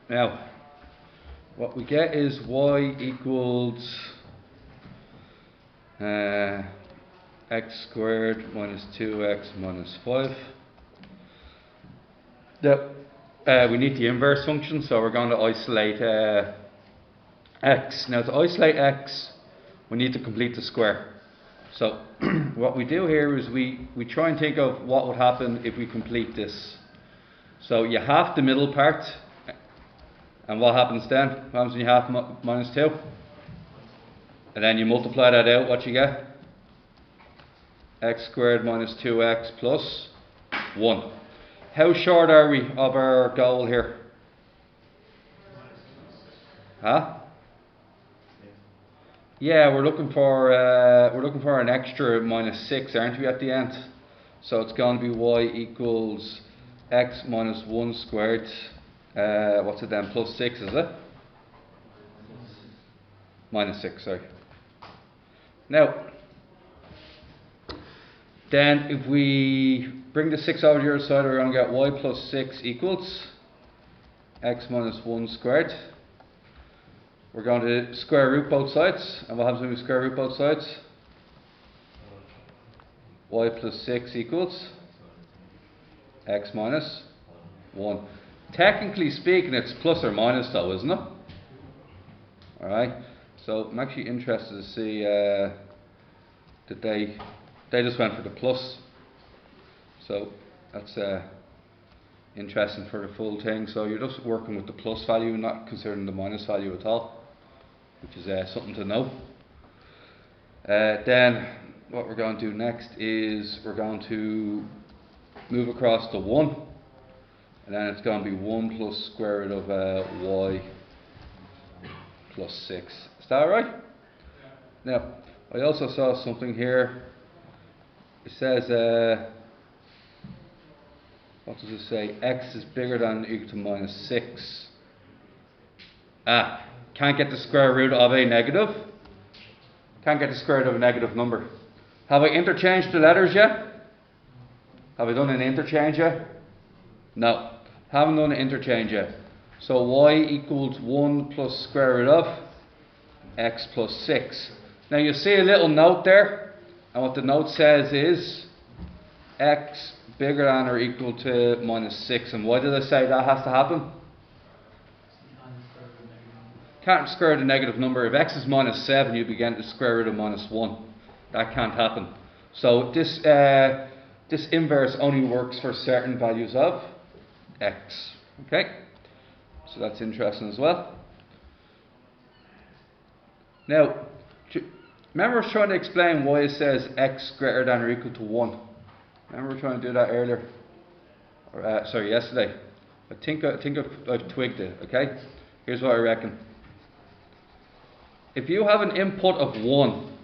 Now, what we get is y equals x squared minus 2x minus 5. We need the inverse function, so we're going to isolate x. Now, to isolate x, we need to complete the square. So, what we do here is we try and think of what would happen if we complete this. So, you half the middle part, and what happens then? What happens when you half minus 2? And then you multiply that out, what you get? X squared minus 2x plus 1. How short are we of our goal here? Huh? Yeah, we're looking for an extra minus 6, aren't we, at the end? So it's going to be y equals x minus 1 squared. What's it then? Plus 6, is it? Minus 6, sorry. Now, then if we bring the 6 over to the other side, we're going to get y plus 6 equals x minus 1 squared. We're going to square root both sides. And what happens when we square root both sides? Y plus 6 equals x minus 1. Technically speaking, it's plus or minus though, isn't it? Alright, so I'm actually interested to see that they just went for the plus. So that's interesting for the full thing. So you're just working with the plus value, not considering the minus value at all, which is something to know. Then what we're going to do next is we're going to move across to 1, and then it's going to be 1 plus square root of y plus 6. Is that alright? Now, I also saw something here. It says, what does it say? X is bigger than or equal to minus 6. Can't get the square root of a negative. Can't get the square root of a negative number. Have I interchanged the letters yet? Have I done an interchange yet? No, haven't done an interchange yet. So y equals 1 plus square root of x plus 6. Now you see a little note there, and what the note says is x bigger than or equal to minus 6. And why did I say that has to happen? Can't square root a negative number. If x is minus 7, you begin to square root of minus 1. That can't happen. So this inverse only works for certain values of x. Okay? So that's interesting as well. Now, remember I was trying to explain why it says x greater than or equal to 1. Remember we were trying to do that earlier? Yesterday. I think I've twigged it, okay? Here's what I reckon. If you have an input of 1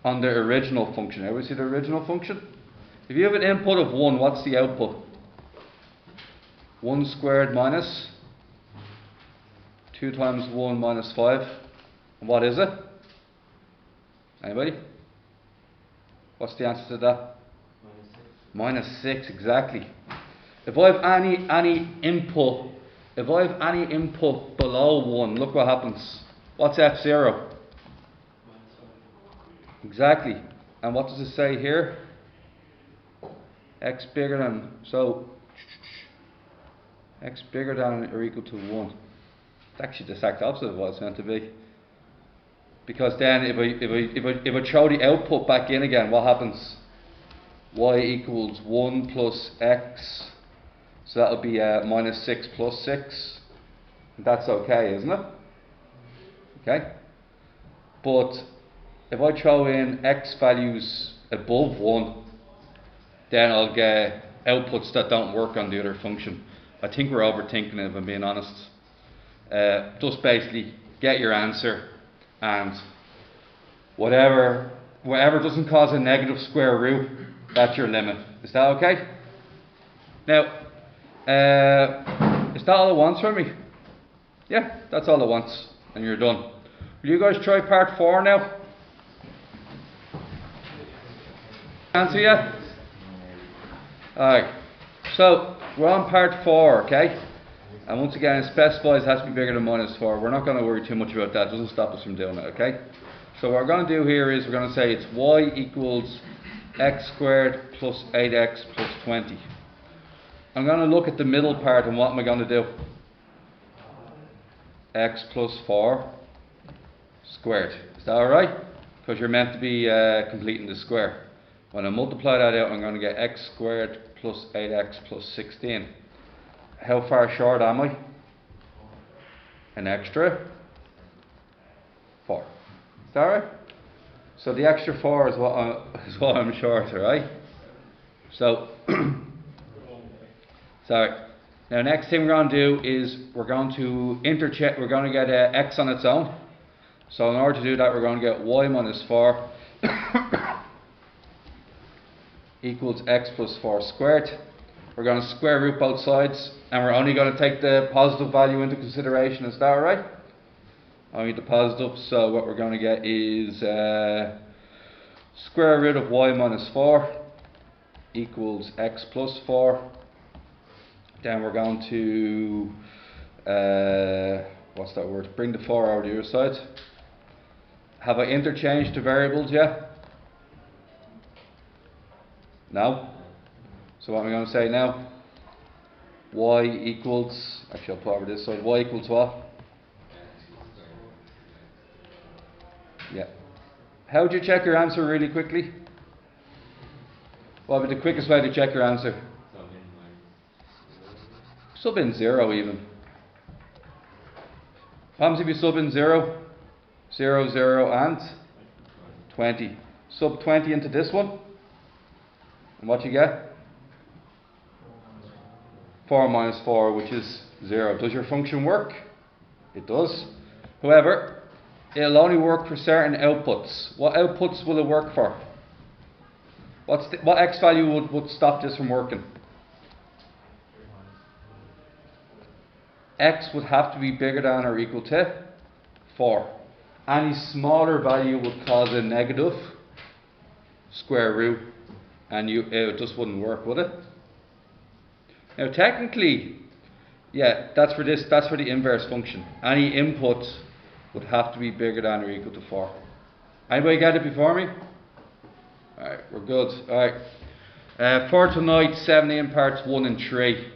on the original function, ever see the original function? If you have an input of 1, what's the output? 1 squared minus 2 times 1 minus 5. And what is it? Anybody? What's the answer to that? Minus 6, exactly. If I have any input, below 1, look what happens. What's f0? Exactly. And what does it say here? X bigger than, so x bigger than or equal to 1. It's actually the exact opposite of what it's meant to be. Because then if I throw the output back in again, what happens? Y equals 1 plus x. So that would be minus 6 plus 6. That's okay, isn't it? Okay. But if I throw in x values above 1, then I'll get outputs that don't work on the other function. I think we're overthinking it, if I'm being honest. Just basically get your answer, and whatever doesn't cause a negative square root, that's your limit. Is that okay? Now, is that all it wants from me? Yeah, that's all it wants, and you're done. Will you guys try part 4 now? Answer yet? Alright, so we're on part 4, okay? And once again, it specifies it has to be bigger than minus 4. We're not going to worry too much about that. It doesn't stop us from doing it, okay? So what we're going to do here is we're going to say it's y equals x squared plus 8x plus 20. I'm going to look at the middle part, and what am I going to do? X plus 4 squared. Is that alright? Because you're meant to be completing the square. When I multiply that out, I'm going to get x squared plus 8x plus 16. How far short am I? An extra 4. Is that right? So the extra 4 is what I'm short, alright? So, sorry. Now next thing we're going to do is we're going to intercheck, we're going to get x on its own. So in order to do that, we're going to get y minus 4 equals x plus 4 squared. We're going to square root both sides, and we're only going to take the positive value into consideration. Is that alright? Only the positive. So what we're going to get is square root of y minus 4 equals x plus 4. Then we're going to what's that word? Bring the 4 over the other side. Have I interchanged the variables yet? No? So what am I going to say now? Y equals, actually I'll put over this side, y equals what? Yeah. How would you check your answer really quickly? What would be the quickest way to check your answer? Sub in 0 even. What happens if you sub in 0? 0, 0 and 20. Sub 20 into this one. And what you get? 4 minus 4, which is 0. Does your function work? It does. However, it'll only work for certain outputs. What outputs will it work for? What x value would stop this from working? X would have to be bigger than or equal to 4. Any smaller value would cause a negative square root, and it just wouldn't work, would it? Now technically, yeah, that's for the inverse function. Any input would have to be bigger than or equal to 4. Anybody get it before me? Alright, we're good. Alright. For tonight, 17 parts 1 and 3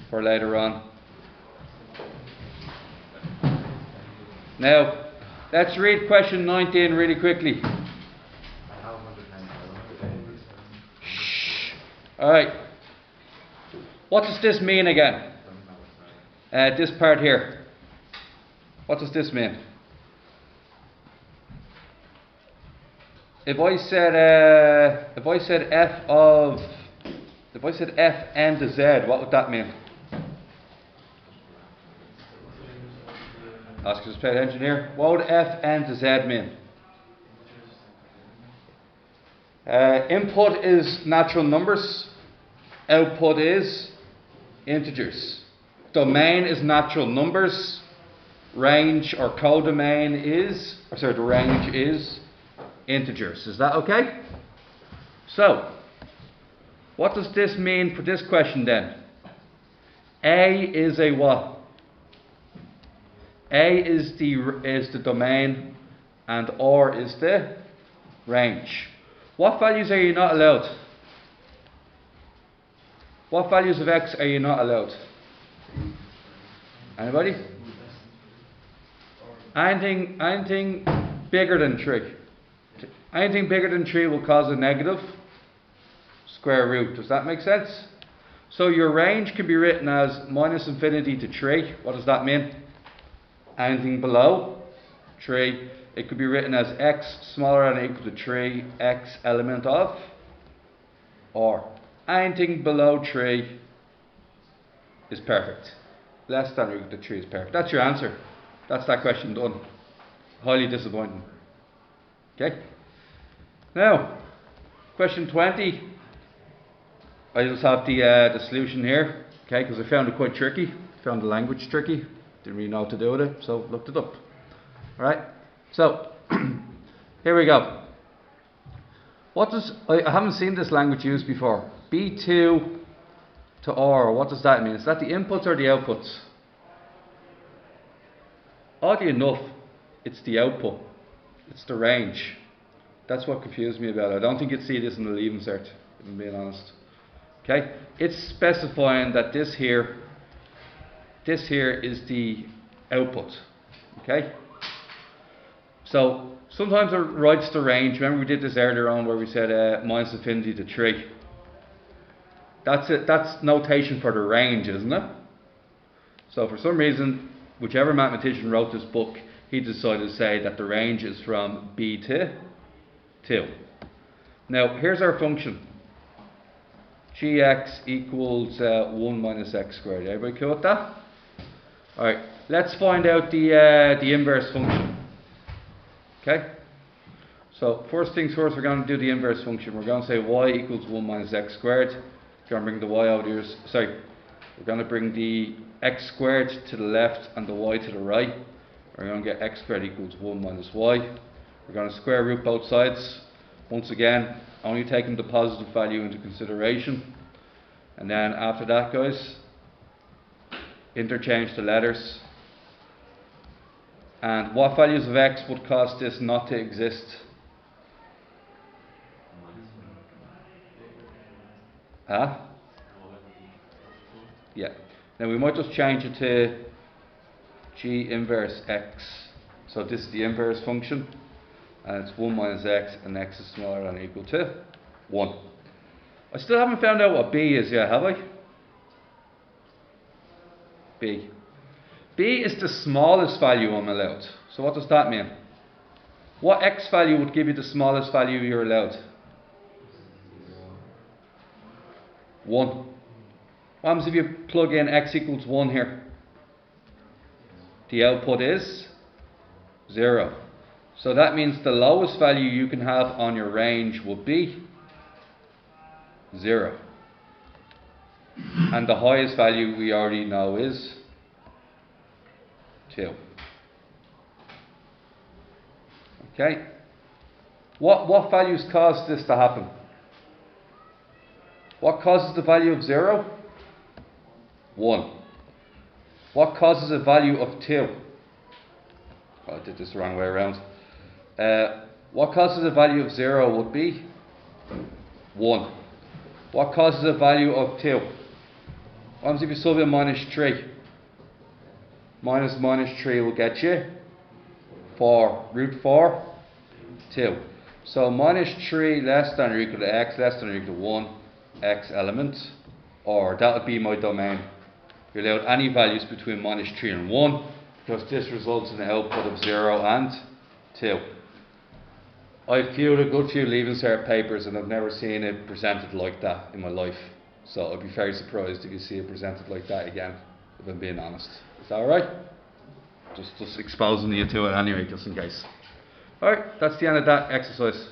for later on. Now, let's read question 19 really quickly. Shh. Alright. What does this mean again? This part here. What does this mean? If I said f n to z, what would that mean? Ask us, play engineer. What would f n to z mean? Input is natural numbers. Output is integers. Domain is natural numbers. Range or codomain is, the range is integers. Is that okay? So, what does this mean for this question then? A is a what? A is the domain, and R is the range. What values are you not allowed? What values of x are you not allowed? Anybody? Anything bigger than 3. Anything bigger than 3 will cause a negative square root. Does that make sense? So your range can be written as minus infinity to 3. What does that mean? Anything below 3. It could be written as x smaller than or equal to 3, x element of, or anything below 3 is perfect. Less than or equal to 3 is perfect. That's your answer. That's that question done. Highly disappointing. Okay? Now, question 20. I just have the solution here. Okay, because I found it quite tricky. Found the language tricky. Didn't really know what to do with it, so looked it up. Alright? So, here we go. I haven't seen this language used before. B2 to R. What does that mean? Is that the inputs or the outputs? Oddly enough, it's the output. It's the range. That's what confused me about it. I don't think you'd see this in the leaving cert, if I'm being honest. Okay? It's specifying that this here is the output. Okay? So sometimes it writes the range. Remember we did this earlier on where we said minus infinity to 3. That's it. That's notation for the range, isn't it? So for some reason, whichever mathematician wrote this book, he decided to say that the range is from b to 2. Now here's our function. Gx equals 1 minus x squared. Everybody cool with that? Alright, let's find out the inverse function. Okay? So first things first, we're going to do the inverse function. We're going to say y equals 1 minus x squared. We're going to bring the y over here. Sorry, we're going to bring the x squared to the left and the y to the right. We're going to get x squared equals 1 minus y. We're going to square root both sides. Once again, only taking the positive value into consideration. And then after that, guys, interchange the letters. And what values of x would cause this not to exist? Huh? Yeah. Now we might just change it to g inverse x. So this is the inverse function. And it's 1 minus x, and x is smaller than or equal to 1. I still haven't found out what b is yet, have I? B. B is the smallest value I'm allowed. So what does that mean? What x value would give you the smallest value you're allowed? 1. What happens if you plug in x equals 1 here? The output is 0. So that means the lowest value you can have on your range would be 0. And the highest value we already know is 2. Okay? What values cause this to happen? What causes the value of 0? 1. What causes a value of 2? Oh, I did this the wrong way around. What causes a value of 0 would be 1. What causes a value of 2? What happens if you solve in minus 3? Minus 3 will get you 4. Root 4, 2. So minus 3 less than or equal to x less than or equal to 1, x element, or that would be my domain. You're allowed any values between minus 3 and 1, because this results in an output of 0 and 2. I've viewed a good few leaving cert papers and I've never seen it presented like that in my life. So I'd be very surprised if you see it presented like that again, if I'm being honest. Is that alright? Just exposing you to it anyway, just in case. Alright, that's the end of that exercise.